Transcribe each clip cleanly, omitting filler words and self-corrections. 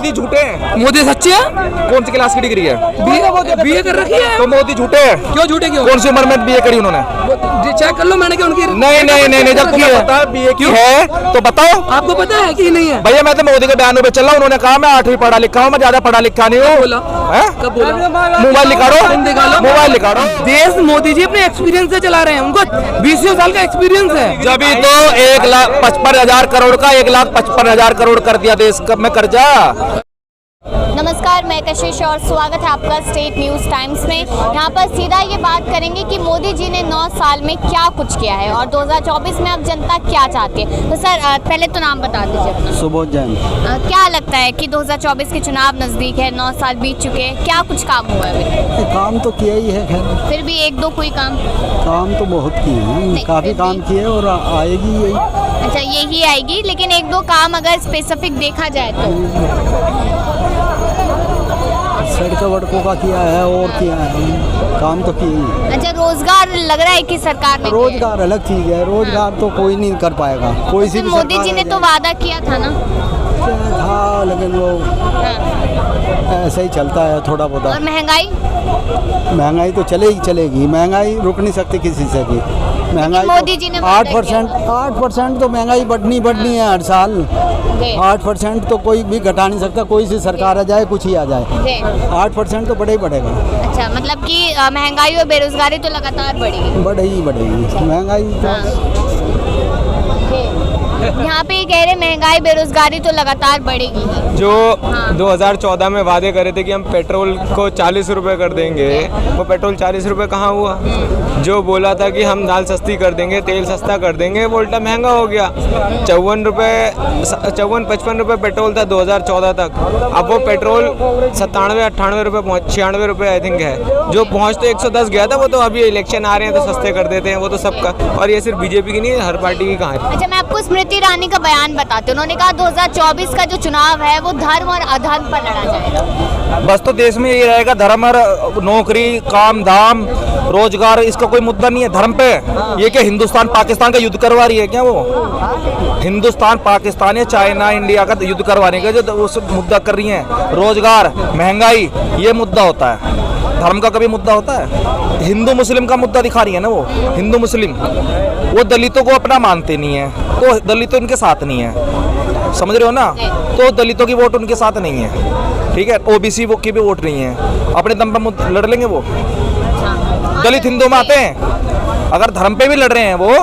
मोदी झूठे हैं? मोदी सच्चे हैं? कौन सी क्लास की डिग्री है? बीए कर रखी है। तो मोदी झूठे हैं? क्यों झूठे क्यों? कौन सी उम्र में बीए करी उन्होंने? चेक कर लो मैंने कि उनकी नहीं, जब तुम्हें पता है बीए की है तो बताओ। आपको पता है कि नहीं है? भैया मैं तो मोदी के बयानों पे चल रहा हूं। उन्होंने कहा मैं 8वीं पढ़ा लिखा हूं, मैं ज्यादा पढ़ा लिखा नहीं हूँ। कब बोला? मोबाइल निकालो, मोबाइल निकालो। देश मोदी जी अपने एक्सपीरियंस से चला रहे हैं, उनको 20 साल का एक्सपीरियंस है। जब तो 1,55,000 करोड़ का 1,55,000 करोड़ कर दिया देश में कर्जा। नमस्कार, मैं कशिश और स्वागत है आपका स्टेट न्यूज़ टाइम्स में। यहाँ पर सीधा ये बात करेंगे कि मोदी जी ने 9 साल में क्या कुछ किया है और 2024 में अब जनता क्या चाहती है। तो सर पहले तो नाम बता दीजिए अपना। सुबोध जैन। क्या लगता है कि 2024 के चुनाव नज़दीक है, 9 साल बीत चुके हैं, क्या कुछ काम हुआ है अभी? काम तो किया ही है, खैर फिर भी एक दो कोई काम तो बहुत किए हैं, काफ़ी काम किए और आएगी यही। अच्छा, यही आएगी, लेकिन एक दो काम अगर स्पेसिफिक देखा जाए तो सड़कों वड़कों का किया है और किया है, काम तो किए ही। अच्छा, रोजगार लग रहा है कि सरकार ने? रोजगार अलग चीज़ है, रोजगार तो कोई नहीं कर पाएगा, कोई सी भी मोदी जी ने तो वादा किया था ना। था, लेकिन वो ऐसा ही चलता है थोड़ा बहुत। और महंगाई तो चलेगी, महंगाई रुक नहीं सकती किसी से भी। महंगाई मोदी जी ने 8% तो महंगाई बढ़नी है हर साल। 8% तो कोई भी घटा नहीं सकता, कोई सी सरकार आ जाए कुछ ही आ जाए, 8% तो बढ़े ही बढ़ेगा। अच्छा, मतलब कि महंगाई और बेरोजगारी तो लगातार बढ़ेगी महंगाई तो। यहाँ पे कह रहे महंगाई बेरोजगारी तो लगातार बढ़ेगी ही। जो 2014 में वादे करे थे कि हम पेट्रोल को 40 रुपये कर देंगे, वो पेट्रोल 40 रुपये कहाँ हुआ? जो बोला था कि हम दाल सस्ती कर देंगे, तेल सस्ता कर देंगे, वो उल्टा महंगा हो गया। 54-55 रुपये पेट्रोल था 2014 तक, अब वो पेट्रोल 97-98 रुपये 96 रुपये आई थिंक है। जो पहुँच तो 110 गया था, वो तो अभी इलेक्शन आ रहे हैं तो सस्ते कर देते हैं, वो तो सबका। और ये सिर्फ बीजेपी की नहीं है, हर पार्टी की कहाँ है। अच्छा, मैं आपको स्मृति ईरानी का बयान बताते हैं। उन्होंने कहा 2024 का जो चुनाव है वो धर्म और अधर्म पर लड़ा जाएगा। बस तो देश में यही रहेगा, धर्म और नौकरी, काम धाम, रोजगार, इसका कोई मुद्दा नहीं है धर्म पे। ये क्या हिंदुस्तान पाकिस्तान का युद्ध करवा रही है क्या? वो हिंदुस्तान पाकिस्तान या चाइना इंडिया का युद्ध करवाने का जो उस मुद्दा कर रही है। रोजगार, महंगाई, ये मुद्दा होता है, धर्म का कभी मुद्दा होता है? हिंदू मुस्लिम का मुद्दा दिखा रही है ना वो। हिंदू मुस्लिम वो दलितों को अपना मानते नहीं है, तो दलित उनके साथ नहीं है, समझ रहे हो ना? तो दलितों की वोट उनके साथ नहीं है, ठीक है? ओबीसी वो की भी वोट नहीं है, अपने दम पर लड़ लेंगे वो। दलित हिंदू में आते हैं, अगर धर्म पे भी लड़ रहे हैं वो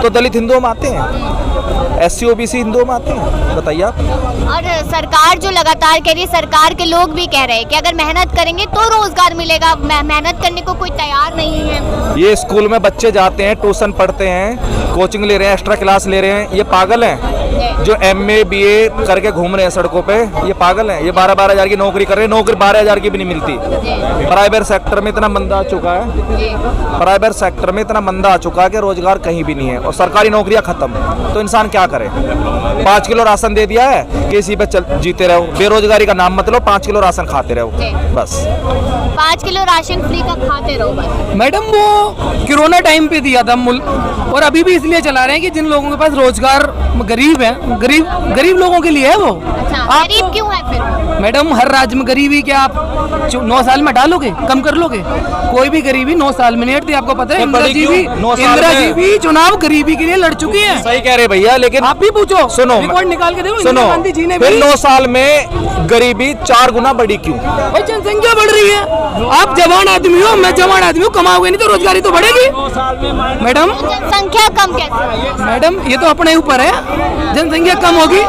तो दलित हिंदुओं में आते हैं, SC OBC हिंदुओं में आते हैं, बताइए आप। और सरकार जो लगातार कह रही है, सरकार के लोग भी कह रहे हैं कि अगर मेहनत करेंगे तो रोजगार मिलेगा, मेहनत करने को कोई तैयार नहीं है। ये स्कूल में बच्चे जाते हैं, ट्यूशन पढ़ते हैं, कोचिंग ले रहे हैं, एक्स्ट्रा क्लास ले रहे हैं, ये पागल हैं। जो MA BA करके घूम रहे हैं सड़कों पे, ये पागल हैं। ये 12-12 हज़ार की नौकरी कर रहे हैं, नौकरी 12 हज़ार की भी नहीं मिलती। प्राइवेट सेक्टर में इतना मंदा आ चुका है, प्राइवेट सेक्टर में इतना मंदा आ चुका है कि रोजगार कहीं भी नहीं है और सरकारी नौकरियां खत्म। तो इंसान क्या करे? 5 किलो राशन दे दिया है कि इसी पे जीते रहो, बेरोजगारी का नाम मत लो, 5 किलो राशन खाते रहो बस। 5 किलो राशन फ्री का खाते रहो बस। मैडम वो कोरोना टाइम पे दिया था मुल्क, और अभी भी इसलिए चला रहे हैं कि जिन लोगों के पास रोजगार गरीब है, गरीब लोगों के लिए है वो। अच्छा, गरीब क्यों है फिर? मैडम हर राज्य में गरीबी क्या आप 9 साल में हटा लोगे, कम कर लोगे? कोई भी गरीबी 9 साल में नहीं हटती, आपको पता है। इंदिरा जी भी चुनाव गरीबी के लिए लड़ चुकी है। सही कह रहे भैया, लेकिन आप भी पूछो, सुनो रिकॉर्ड निकाल के देखो, सुनो, गांधी जी ने फिर 9 साल में गरीबी 4 गुना बढ़ी क्यों? भाई जनसंख्या बढ़ रही है, आप जवान आदमी हो, मैं जवान आदमी हूँ, कमाओगे नहीं तो रोजगारी तो बढ़ेगी। मैडम जनसंख्या कम कैसे? मैडम ये तो अपने ऊपर है, जनसंख्या कम होगी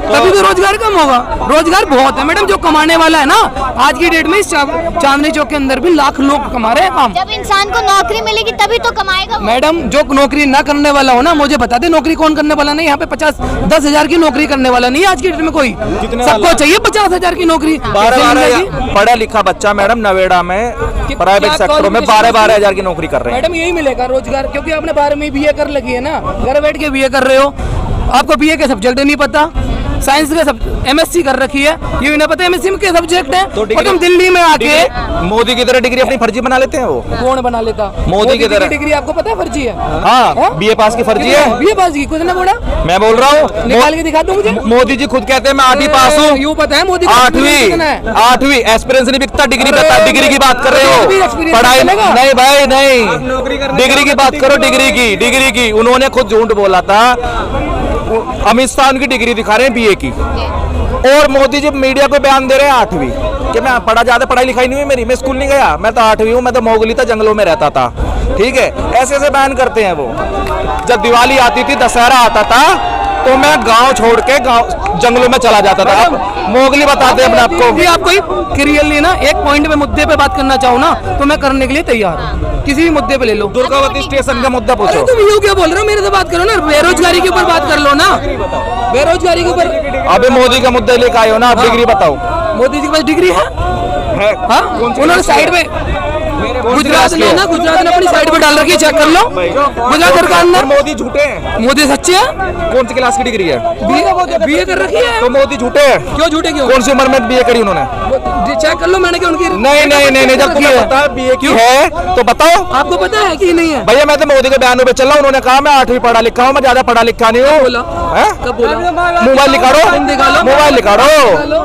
तभी तो रोजगार कम होगा। रोजगार बहुत है मैडम, जो कमाने वाला है ना, आज की डेट में इस चांदनी चौक के अंदर भी लाख लोग कमा रहे हैं काम। जब इंसान को नौकरी मिलेगी तभी तो कमाएगा वो। मैडम जो नौकरी ना करने वाला हो ना, मुझे बता दे नौकरी कौन करने वाला नहीं। यहाँ पे 50-10 हज़ार की नौकरी करने वाला नहीं है आज की डेट में कोई, सबको चाहिए 50 हज़ार की नौकरी। 12 पढ़ा लिखा बच्चा मैडम नवेड़ा में प्राइवेट सेक्टरों में 12-12 हज़ार की नौकरी कर रहे हैं। मैडम यही मिलेगा रोजगार, क्योंकि आपने 12वीं BA कर लगी है ना, घर बैठ के BA कर रहे हो, आपको BA के सब्जेक्ट नहीं पता, साइंस का MSc कर रखी है, ये भी नहीं पता MSc में क्या सब्जेक्ट है। तो और डिग्री- तुम दिल्ली में आके मोदी की तरह डिग्री अपनी फर्जी बना लेते हैं वो। कौन बना लेता? मोदी की तरह। डिग्री आपको पता है फर्जी है? हाँ, BA पास की फर्जी है। BA पास की कुछ ना बोला, मैं बोल रहा हूँ, निकाल के दिखा दो मुझे। मोदी जी खुद कहते हैं मैं 8वीं पास हूँ। यूँ पता है मोदी का experience कितना है? 8वीं एक्सपीरियंस नहीं बिकता, डिग्री बता, अरे, डिग्री की बात कर रहे भी हो, experience पढ़ाई चलेगा? नहीं भाई नहीं, डिग्री की बात करो, डिग्री की। उन्होंने खुद झूठ बोला था, अमित शाह उनकी डिग्री दिखा रहे हैं BA की, और मोदी जी मीडिया को बयान दे रहे हैं 8वीं कि मैं ज्यादा पढ़ाई लिखाई नहीं हुई मेरी, मैं स्कूल नहीं गया, मैं तो 8वीं हूँ, मैं तो मोगली था, जंगलों में रहता था। ठीक है, ऐसे ऐसे बयान करते हैं वो। जब दिवाली आती थी, दशहरा आता था, तो मैं गांव छोड़ के गांव जंगलों में चला जाता था। अब मोगली बताते हैं अपने आप को। भी आप कोई क्लियरली ना एक पॉइंट पे मुद्दे पे बात करना चाहो ना, तो मैं करने के लिए तैयार हूँ, किसी भी मुद्दे पे ले लो। दुर्गावती स्टेशन का मुद्दा अरे पूछो। तुम यूँ क्या बोल रहे हो, मेरे से बात करो ना, बेरोजगारी के ऊपर बात कर लो ना, बेरोजगारी के ऊपर। अबे मोदी का मुद्दा लेके आए हो ना, आप डिग्री बताओ। मोदी जी के पास डिग्री है? हाँ, उन्होंने साइड पे गुजरात ने ना, गुजरात ने अपनी साइड पे डाल रखी है, चेक कर लो। गुजरात सरकार ने। और मोदी झूठे हैं। मोदी सच्चे हैं? कौन सी क्लास की डिग्री है? BA कर रखी है। तो मोदी झूठे हैं। क्यों झूठे क्यों? कौन सी उम्र में BA करी उन्होंने? चेक कर लो, मैंने क्या उनकी नहीं, जब तुम्हें पता है BA की है तो बताओ। आपको पता है कि नहीं है? भैया मैं तो मोदी के बयानों पे चल रहा हूँ, उन्होंने कहा मैं 8वीं पढ़ा लिखा हूँ, मैं ज्यादा पढ़ा लिखा नहीं हूँ। बोला? हैं? कब बोला? मोबाइल निकालो, निकालो। मोबाइल निकालो,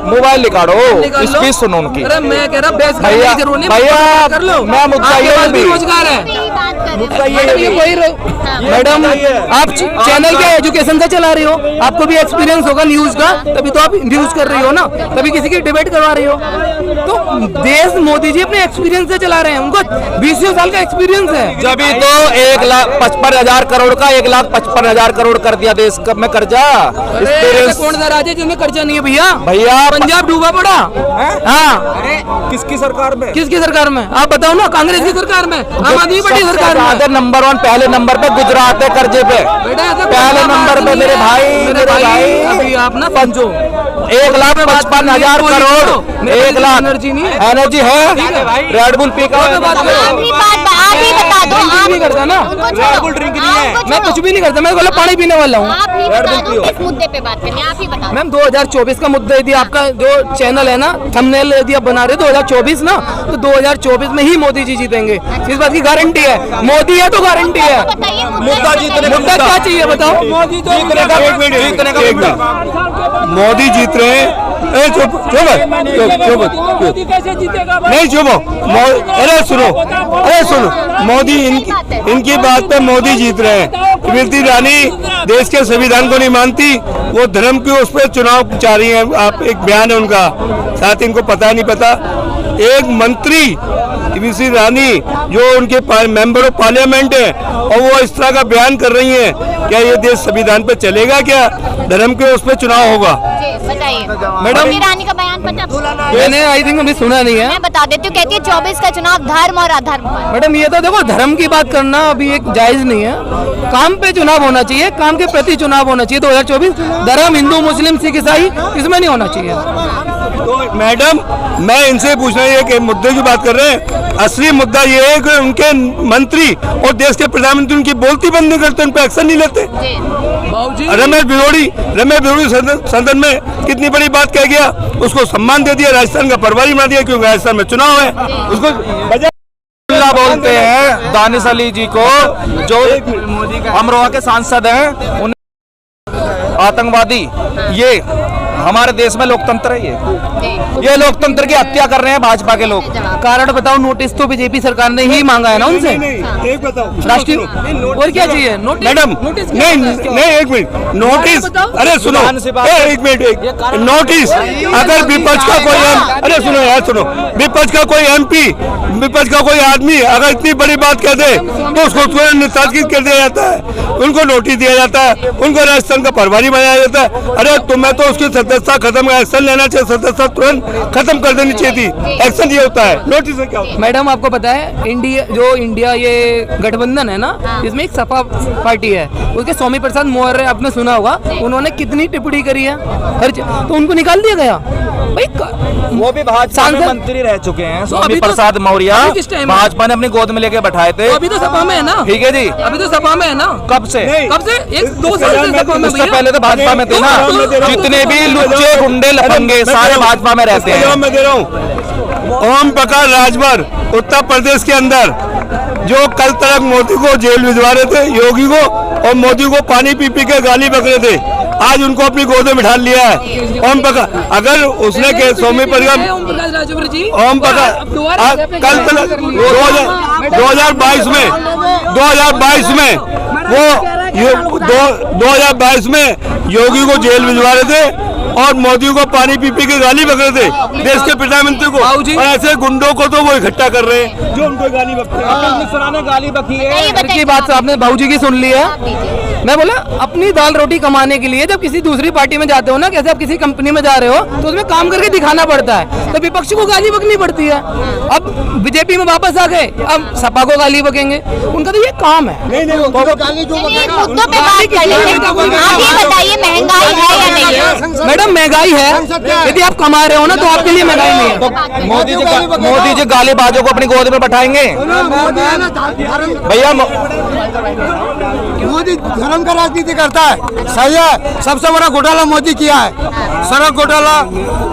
मोबाइल निकालो, निकाल लो। स्पीच सुनो उनकी। अरे मैं कह रहा बहस करने भैया की जरूरत नहीं, भैया कर लो। मैं मुद्दा आपके ये पास भी भी रोजगार है यही बात कर रहे मुद्दा हैं। ये मैडम, भी। मैडम आप चैनल क्या एजुकेशन से चला रही हो, आपको भी एक्सपीरियंस होगा न्यूज का, तभी तो आप न्यूज कर रही हो ना, तभी किसी की डिबेट करवा रही हो। तो देश मोदी जी अपने एक्सपीरियंस से चला रहे हैं, उनको 20 साल का एक्सपीरियंस है। जब तो 1,55,000 करोड़ का 1,55,000 करोड़ कर दिया देश में कर्जा। अरे ऐसा कौन सा राज्य है जिसमें कर्जा नहीं है भैया? भैया पंजाब डूबा पड़ा। हाँ, किसकी सरकार में? किसकी सरकार में? आप बताओ ना, कांग्रेस की सरकार में, आम आदमी पार्टी सरकार में। नंबर 1 पहले नंबर पे गुजरात है कर्जे पे, बेटा ऐसा पहले नंबर पे मेरे भाई अभी आप ना पंचो 1,55,000 करोड़, 1 लाख एनर्जी नहीं है। एनर्जी है। रेड बुल पी का आप ही बता दो, कुछ भी नहीं करता ना, उनको छोड़ो। मैं कुछ भी नहीं करता, मैं बोला पानी पीने वाला हूँ। आप ही बता दो किस मुद्दे पे बात करनी है, आप ही बता दो। मैम 2024 का मुद्दा यदि आपका जो चैनल है ना, थंबनेल यदि आप बना रहे हो 2024 ना, तो 2024 में ही मोदी जी जीतेंगे, इस बात की गारंटी है। मोदी है तो गारंटी है। बताइए मुद्दा जीतने मुद्दा क्या चाहिए बताओ? मोदी तो जीतने का मुद्दा। मोदी जीत रहे हैं। ए, चुप चुप नहीं चुप अरे सुनो मोदी इनकी बात पे मोदी जीत रहे हैं। स्मृति ईरानी देश के संविधान को नहीं मानती, वो धर्म के उस पर चुनाव चाह रही है। आप एक बयान है उनका, साथ इनको पता नहीं पता, एक मंत्री स्मृति ईरानी जो उनके मेंबर ऑफ पार्लियामेंट है, और वो इस तरह का बयान कर रही हैं, क्या ये देश संविधान पे चलेगा? क्या धर्म के उस पर चुनाव होगा? बताइए मैडम, ईरानी का बयान पता? मैंने आई थिंक अभी सुना नहीं है। मैं बता देती हूँ, कहती है 24 का चुनाव धर्म और अधर्म पर। मैडम ये तो देखो, धर्म की बात करना अभी एक जायज नहीं है, काम पे चुनाव होना चाहिए, काम के प्रति चुनाव होना चाहिए। 2024 धर्म हिंदू मुस्लिम सिख ईसाई इसमें नहीं होना चाहिए। तो मैडम मैं इनसे पूछना है कि मुद्दे की बात कर रहे हैं, असली मुद्दा ये है कि उनके मंत्री और देश के प्रधानमंत्री उनकी बोलती बंद नहीं करते, उन पर एक्शन नहीं लेते। रमेश भिवोड़ी सदन में कितनी बड़ी बात कह गया, उसको सम्मान दे दिया, राजस्थान का प्रभारी बना दिया, क्योंकि राजस्थान में चुनाव है, उसको अल्लाह बोलते हैं दानिश अली जी को, जो अमरोहा के सांसद हैं, उन्हें आतंकवादी। ये हमारे देश में लोकतंत्र है, ये लोकतंत्र की हत्या कर रहे हैं भाजपा के लोग। कारण बताओ, नोटिस तो बीजेपी सरकार ने ही मांगा है ना उनसे। एक बताओ राष्ट्रीय और क्या चाहिए? नोटिस? मैडम नोटिस नहीं एक मिनट, नोटिस अरे सुनो एक मिनट, नोटिस अगर विपक्ष का कोई अरे सुनो यार सुनो, विपक्ष का कोई MP, विपक्ष का कोई आदमी अगर इतनी बड़ी बात कह दे तो उसको तुरंत निष्कासित कर दिया जाता है, उनको नोटिस दिया जाता है, उनको राजस्थान का प्रभारी बनाया जाता है। अरे तुम्हें तो उसकी सदस्यता खत्म, एक्शन लेना चाहिए, सदस्यता तुरंत खत्म कर देनी चाहिए थी। एक्शन ये होता है, नोटिस से क्या होता है? मैडम आपको पता है इंडिया ये गठबंधन है ना, इसमें एक सपा पार्टी है, उसके स्वामी प्रसाद मौर्य आपने सुना होगा, उन्होंने कितनी टिप्पणी करी है तो उनको निकाल दिया गया भाई। वो भी भाजपा में मंत्री रह चुके हैं, स्वामी प्रसाद मौर्य, भाजपा ने अपनी गोद में लेके बैठाए थे। अभी तो सपा में है ना, ठीक है जी, अभी तो सपा में है ना। कब से? 1-2 साल से सपा में। उससे पहले तो भाजपा में थे ना। जितने भी लुच्चे गुंडे लफंगे सारे भाजपा में रहते हैं। मैं दे रहा हूँ, ओम प्रकाश राजभर उत्तर प्रदेश के अंदर जो कल तक मोदी को जेल भिजवा रहे थे, योगी को, और मोदी को पानी पी पी के गाली बक रहे थे, आज उनको अपनी गोद में बिठा लिया है। ओम प्रकाश, अगर उसने के स्वामी परिवार ओम प्रकाश कल तक 2022 में वो 2022 में योगी को जेल भिजवा रहे थे और मोदी को पानी पी पी के गाली बक रहे थे, देश के प्रधानमंत्री को। और ऐसे गुंडों को तो वो इकट्ठा कर रहे हैं जो उनको गाली बकते हैं। गाली बकी है की बात आपने बाबूजी की सुन ली है। मैं बोला अपनी दाल रोटी कमाने के लिए जब किसी दूसरी पार्टी में जाते हो ना, कैसे आप किसी कंपनी में जा रहे हो तो उसमें काम करके दिखाना पड़ता है, तो विपक्ष को गाली बकनी पड़ती है। अब बीजेपी में वापस आ गए, अब सपा को गाली बकेंगे, उनका तो ये काम है। मुद्दों पे बात कर लेते हैं। आप ये बताइए महंगाई है या नहीं है? मैडम महंगाई है, यदि आप कमा रहे हो ना तो आपके लिए महंगाई नहीं है। मोदी जी गालीबाजों को अपनी गोद में बैठाएंगे भैया। मोदी धर्म का राजनीति करता है, सही है। सबसे बड़ा घोटाला मोदी किया है, सड़क घोटाला,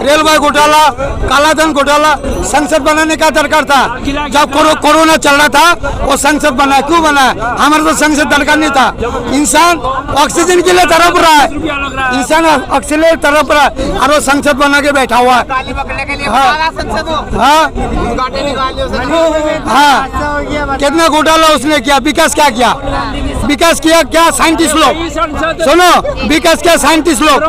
रेलवे घोटाला, कालाधन घोटाला। संसद बनाने का दरकार था, जब कोरोना चल रहा था वो संसद बना, क्यों बना? हमारे तो संसद दरकार नहीं था। इंसान ऑक्सीजन के लिए तड़प रहा है, इंसान ऑक्सीजन तड़प रहा है और वो संसद बना के बैठा हुआ है। हाँ, कितना घोटाला उसने किया, विकास क्या किया? विकास किया क्या साइंटिस्ट लोग? सुनो, विकास क्या साइंटिस्ट लोग?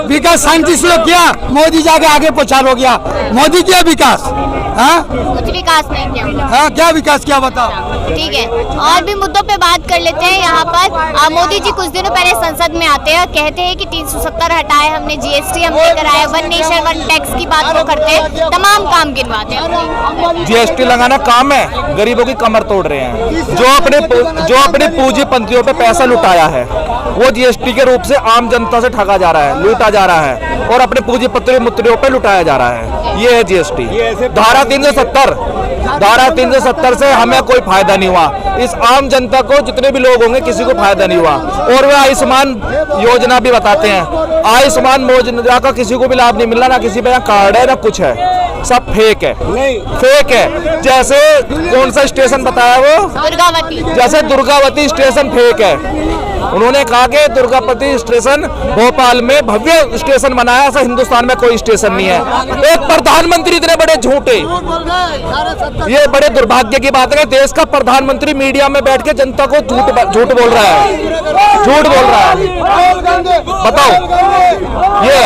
विकास साइंटिस्ट लोग किया, मोदी जाके आगे पहुंचा लो गया। मोदी किया विकास? कुछ विकास नहीं किया। हाँ, क्या विकास किया बताओ? ठीक है, और भी मुद्दों पे बात कर लेते हैं। यहाँ पर मोदी जी कुछ दिनों पहले संसद में आते हैं, कहते हैं कि 370 हटाए हमने, जीएसटी हम लेकर आए, वन नेशन वन टैक्स की बात वो करते हैं, तमाम काम गिनवाते हैं। जीएसटी लगाना काम है, गरीबों की कमर तोड़ रहे हैं। जो अपने पूंजीपतियों पे पैसा लुटाया है वो जीएसटी के रूप से आम जनता से ठगा जा रहा है, लूटा जा रहा है और अपने पूंजीपतियों पे लुटाया जा रहा है। ये है जीएसटी। धारा 370 से हमें कोई फायदा नहीं हुआ। इस आम जनता को, जितने भी लोग होंगे, किसी को फायदा नहीं हुआ। और वे आयुष्मान योजना भी बताते हैं, आयुष्मान योजना का किसी को भी लाभ नहीं मिला, ना किसी पे कार्ड है ना कुछ है, सब फेक है, फेक है। जैसे कौन सा स्टेशन बताया वो? दुर्गावती। जैसे दुर्गावती स्टेशन फेक है। उन्होंने कहा कि दुर्गावती स्टेशन भोपाल में भव्य स्टेशन बनाया, ऐसा हिंदुस्तान में कोई स्टेशन नहीं है। एक प्रधानमंत्री इतने बड़े झूठे, ये बड़े दुर्भाग्य की बात है। देश का प्रधानमंत्री मीडिया में बैठ के जनता को झूठ बोल रहा है, झूठ बोल रहा है। बताओ, ये